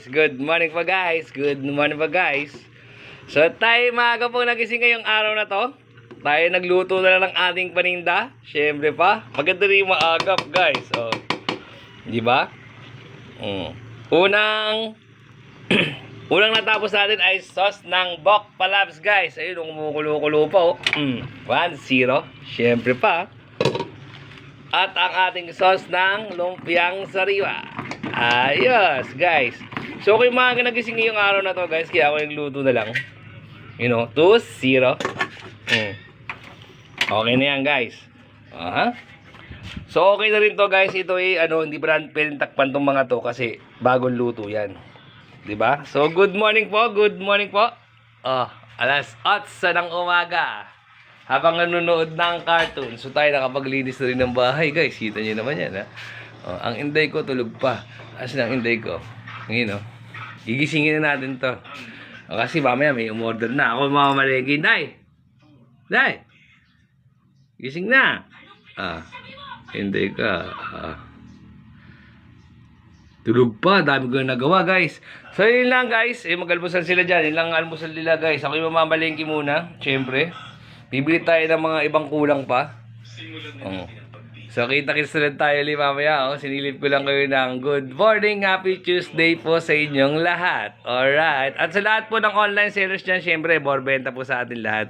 Good morning pa guys. Good morning pa guys. So tayo maaga po nagising ngayong araw na to. Tayo nagluto na lang ng ating paninda. Syempre pa. Maganda rin yung maagap guys. Oh. Di ba? Unang natapos natin ay sauce ng bok palabs guys. Ayun, kumukulo-kulo pa oh. 1-0. Syempre pa. At ang ating sauce ng lumpiang sariwa. Ayos, guys. So, kung mga nagising ngayong araw na to, guys, kaya ako nagluto na lang. 2-0. Okay na yan, guys. So, okay na rin to, guys. Ito ay, hindi pa pwedeng takpan tong mga to kasi bagong luto yan. Diba? So, good morning po. Good morning po. Alas 8 ng umaga. Habang nanonood ng cartoon. So, tayo nakapaglinis na rin ng bahay, guys. Kita nyo naman yan, ha? Ang inday ko tulog pa. Asan ang inday ko? Ngayon, gigisingin na natin to. Kasi mamaya may umorder na. Ako mamamalengke. Day! Day! Gising na! Inday ka. Tulog pa. Dami ko nagawa, guys. So, yun lang, guys. Mag-almusal sila dyan. Yun lang ang almusal nila, guys. Ako yung mamamalengke muna. Siyempre. Bibili tayo ng mga ibang kulang pa. So, kita-kits na tayo ulit mamaya. Sinilip ko lang kayo ng good morning, happy Tuesday po sa inyong lahat. Alright. At sa lahat po ng online sellers dyan, syempre, borbenta po sa atin lahat.